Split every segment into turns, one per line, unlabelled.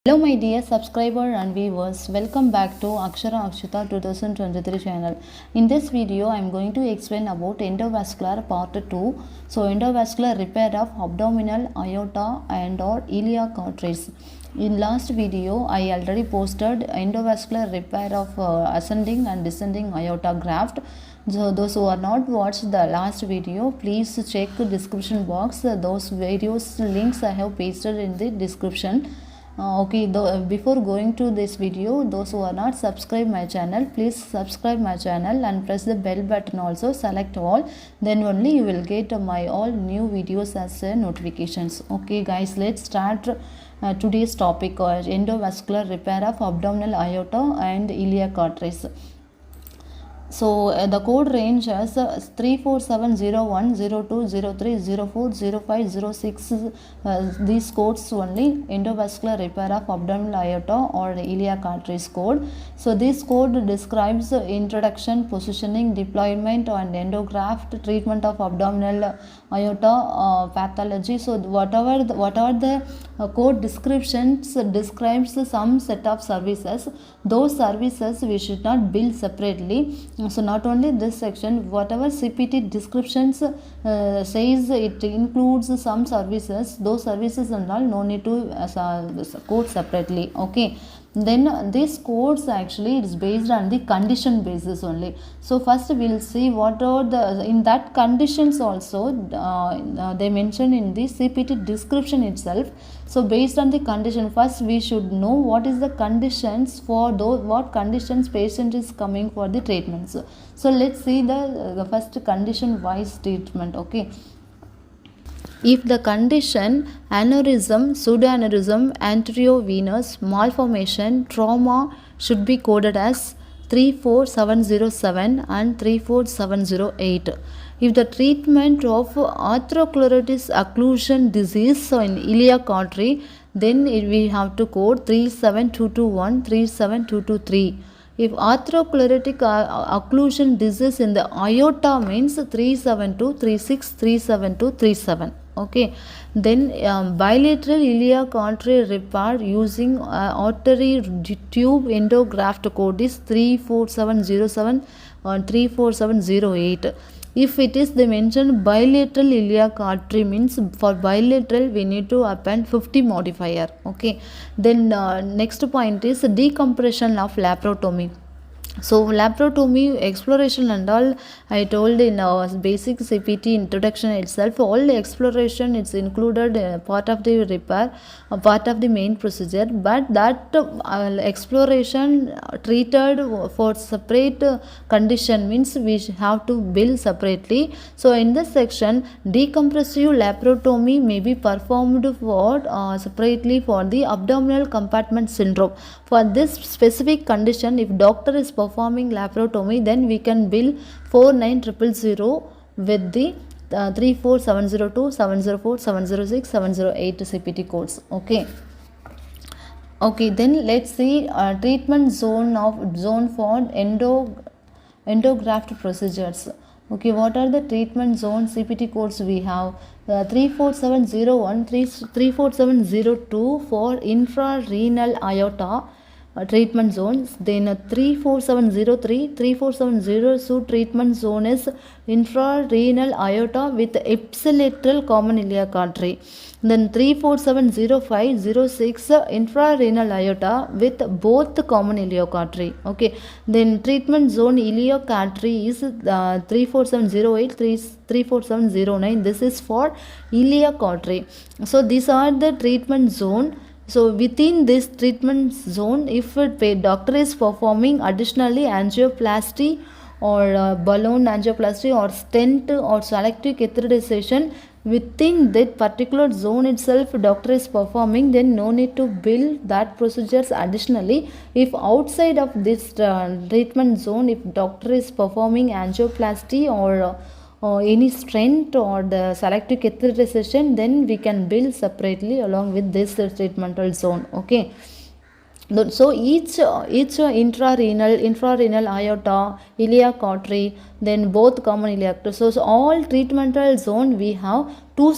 Hello my dear subscriber and viewers, welcome back to Akshara Akshita 2023 channel. In this video I am going to explain about endovascular part 2. So endovascular repair of abdominal aorta and or iliac arteries. In last video I already posted endovascular repair of ascending and descending aorta graft. So those who are not watched the last video, please check the description box. Those various links I have pasted in the description. Before going to this video, those who are not subscribed my channel, please subscribe my channel and press the bell button also, select all, then only you will get my all new videos as notifications. Okay guys, let's start today's topic, endovascular repair of abdominal aorta and iliac arteries. So the code range is 347010203040506. These codes only endovascular repair of abdominal aorta or iliac arteries code. So this code describes introduction, positioning, deployment and endograft treatment of abdominal aorta pathology. So whatever the code descriptions describes some set of services. Those services we should not bill separately. So not only this section, whatever CPT descriptions says it includes some services, those services and all no need to code separately. Okay, then these codes actually it is based on the condition basis only. So first we will see what are the in that conditions also they mentioned in the CPT description itself. So based on the condition, first we should know what is the conditions for those, what conditions patient is coming for the treatments. So let's see the first condition wise treatment. Okay, if the condition aneurysm, pseudoaneurysm, anteriovenous malformation, trauma should be coded as 34707 and 34708. If the treatment of atherosclerosis occlusion disease, so in iliac artery, then we have to code 37221, 37223. If atherosclerotic occlusion disease in the aorta means 37236, 37237. Okay, then bilateral iliac artery repair using artery tube endograft code is 34707 or 34708. If it is they mentioned bilateral iliac artery means for bilateral we need to append 50 modifier. Okay, then next point is decompression of laparotomy. So laparotomy exploration and all I told in basic CPT introduction itself, all the exploration it's included part of the repair, part of the main procedure, but that exploration treated for separate condition means we have to bill separately. So in this section, decompressive laparotomy may be performed for separately for the abdominal compartment syndrome. For this specific condition, if doctor is performing laparotomy, then we can bill 49000 with the 34702, 704, 706, 708 CPT codes. Okay. Okay, then let's see treatment zone for endograft procedures. Okay, what are the treatment zone CPT codes we have? 34701, 34702 for infrarenal aorta treatment zones. Then 34703, 34702 treatment zone is infrarenal aorta with ipsilateral common iliac artery. Then 3470506 infrarenal aorta with both common iliac artery. Okay, then treatment zone iliac artery is 34708, 34709. This is for iliac artery. So these are the treatment zone. So within this treatment zone, if a doctor is performing additionally angioplasty or balloon angioplasty or stent or selective catheterization, within that particular zone itself doctor is performing, then no need to bill that procedures additionally. If outside of this treatment zone, if doctor is performing angioplasty or any stent or the selective catheterization, then we can bill separately along with this treatmental zone. Okay, so each infrarenal aorta, iliac artery, then both common iliac. So all treatmental zone we have two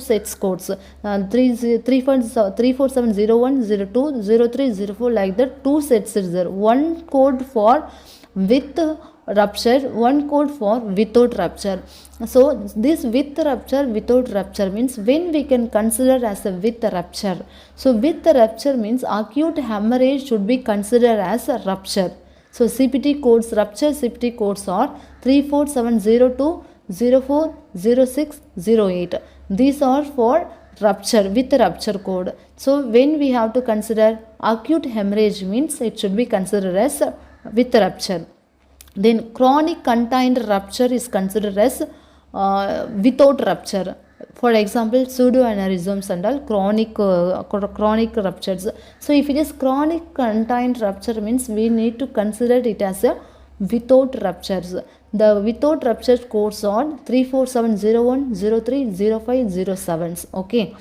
sets codes, 34701, 02, 03, 04, like that. Two sets is there. One code for with rupture, one code for without rupture. So this with rupture, without rupture means when we can consider as a with rupture. So with rupture means acute hemorrhage should be considered as a rupture. So CPT codes, rupture CPT codes are 34702, 04, 06, 08. These are for rupture, with rupture code. So when we have to consider acute hemorrhage means it should be considered as with rupture. Then chronic contained rupture is considered as without rupture. For example, pseudoaneurysms and all chronic ruptures. So if it is chronic contained rupture means we need to consider it as a without ruptures. The without rupture codes are 34701, 03, 05, 07. Okay.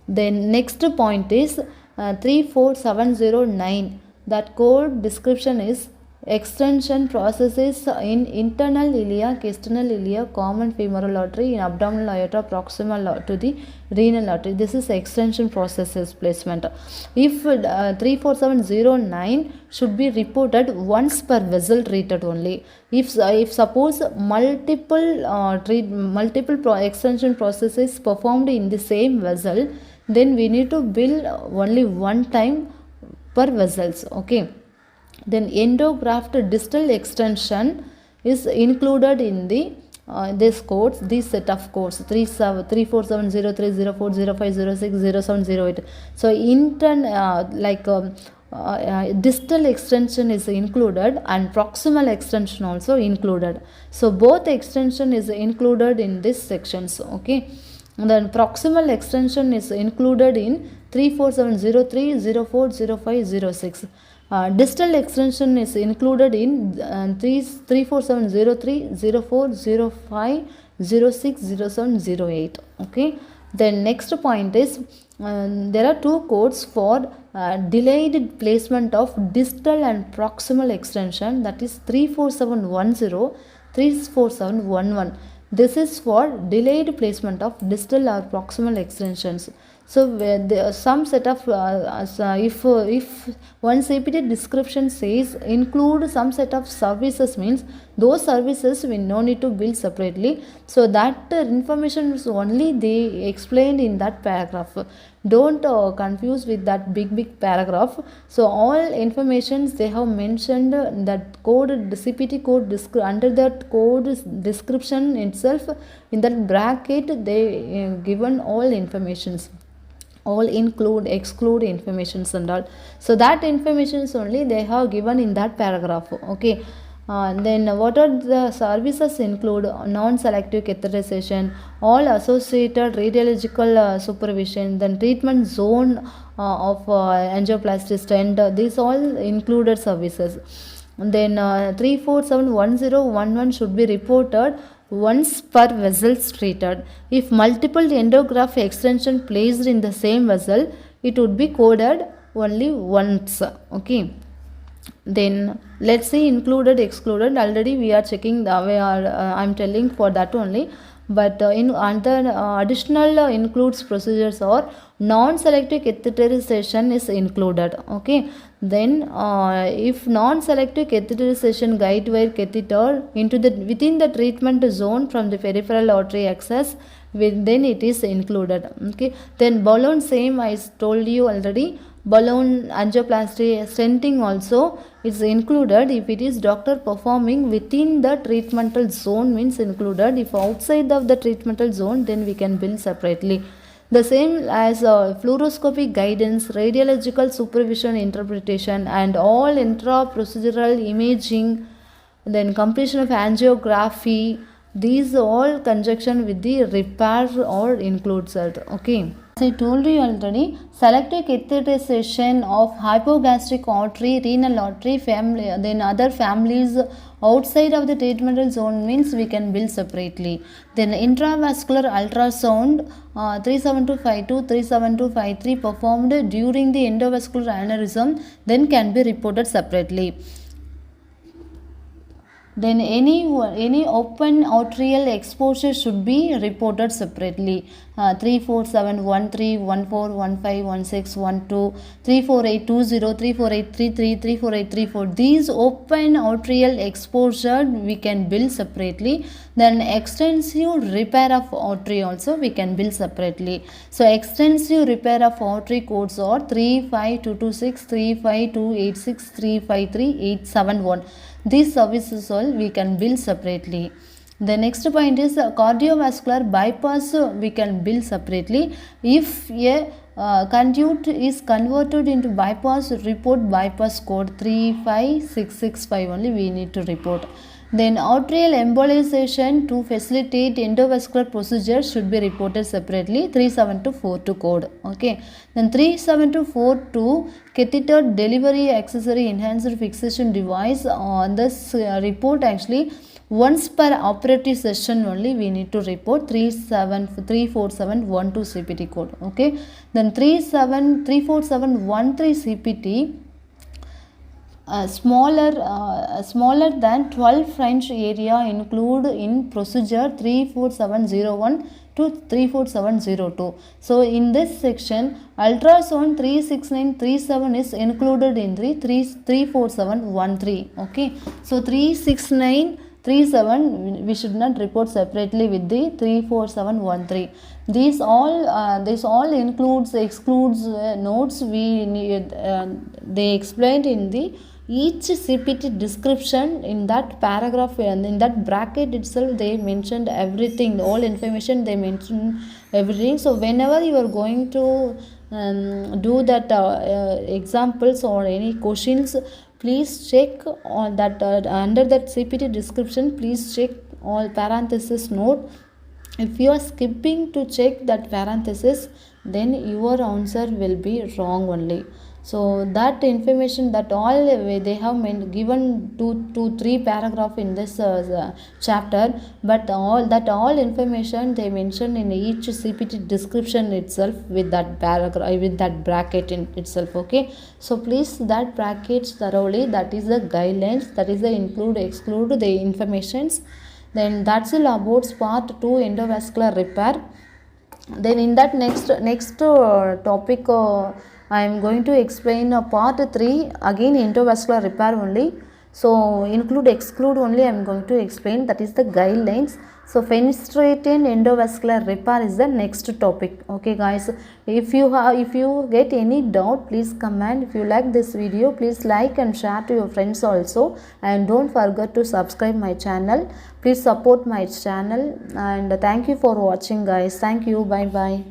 Then next point is 34709. That code description is extension processes in internal iliac, external iliac, common femoral artery, in abdominal aorta, proximal to the renal artery. This is extension processes placement. If 34709 should be reported once per vessel treated only. If suppose multiple extension processes performed in the same vessel, then we need to bill only one time per vessels. Okay. Then endograft distal extension is included in the this codes, this set of codes 34703, 04, 05, 06, 07, 08. So distal extension is included and proximal extension also included. So both extension is included in this sections. Okay. And then proximal extension is included in 34703, 04, 05, 06. Distal extension is included in 34703, 04, 05, 06, 07, 08. Okay. Then next point is there are two codes for delayed placement of distal and proximal extension, that is 34710, 34711. This is for delayed placement of distal or proximal extensions. So some set of if one CPT description says include some set of services means those services we no need to bill separately. So that information is only they explained in that paragraph. Don't confuse with that big paragraph. So all informations they have mentioned that code, the CPT code under that code description itself, in that bracket they given all informations, all include, exclude informations and all. So that informations only they have given in that paragraph. Okay. Then what are the services include? Non-selective catheterization, all associated radiological supervision, then treatment zone of angioplasty stent, these all included services. Then 3471011 should be reported once per vessels treated. If multiple endograph extension placed in the same vessel, it would be coded only once. Okay. Then let's see included, excluded. Already we are checking the way I'm telling for that only. But in other additional includes procedures or non-selective catheterization is included. Okay. Then if non-selective catheterization guide wire catheter into the within the treatment zone from the peripheral artery access, then it is included. Okay. Then balloon, same I told you already. Balloon angioplasty stenting also is included if it is doctor performing within the treatmental zone, means included. If outside of the treatmental zone, then we can bill separately. The same as fluoroscopic guidance, radiological supervision interpretation, and all intra-procedural imaging, then completion of angiography, these all conjunction with the repair or includes it. Okay. As I told you already, selective catheterization of hypogastric artery, renal artery, family, then other families outside of the treatmental zone means we can bill separately. Then intravascular ultrasound 37252, 37253 performed during the endovascular aneurysm then can be reported separately. Then any open arterial exposure should be reported separately. 3471314151612 34820 34833 34834, these open arterial exposure we can bill separately. Then extensive repair of artery also we can bill separately. So extensive repair of artery codes are 35226 35286 353871. These services all we can bill separately. The next point is cardiovascular bypass we can bill separately. If a conduit is converted into bypass, report bypass code 35665 only we need to report. Then arterial embolization to facilitate endovascular procedure should be reported separately, 37242 code. Okay. Then 37242 catheter delivery accessory enhancer fixation device. On this report actually once per operative session only we need to report 34712 CPT code. Okay. Then 34713 CPT. Smaller than 12 French area include in procedure 34701 to 34702. So in this section ultrasound 36937 is included in the 34713. Okay, so 36937 we should not report separately with the 34713. These all includes excludes notes we need, they explained in the each CPT description. In that paragraph and in that bracket itself they mentioned everything, all information they mentioned everything. So whenever you are going to do that examples or any questions, please check on that under that CPT description, please check all parenthesis note. If you are skipping to check that parenthesis, then your answer will be wrong only. So that information that all they have given 2-3 paragraph in this chapter, but all information they mentioned in each CPT description itself with that paragraph, with that bracket in itself. Okay, so please that brackets thoroughly. That is the guidelines, that is the include exclude the informations. Then that's all about part 2 endovascular repair. Then in that next topic I am going to explain part 3 again endovascular repair only. So include exclude only I am going to explain, that is the guidelines. So fenestrating endovascular repair is the next topic. Okay guys, if you get any doubt, please comment. If you like this video, please like and share to your friends also, and don't forget to subscribe my channel. Please support my channel, and thank you for watching guys. Thank you. Bye bye.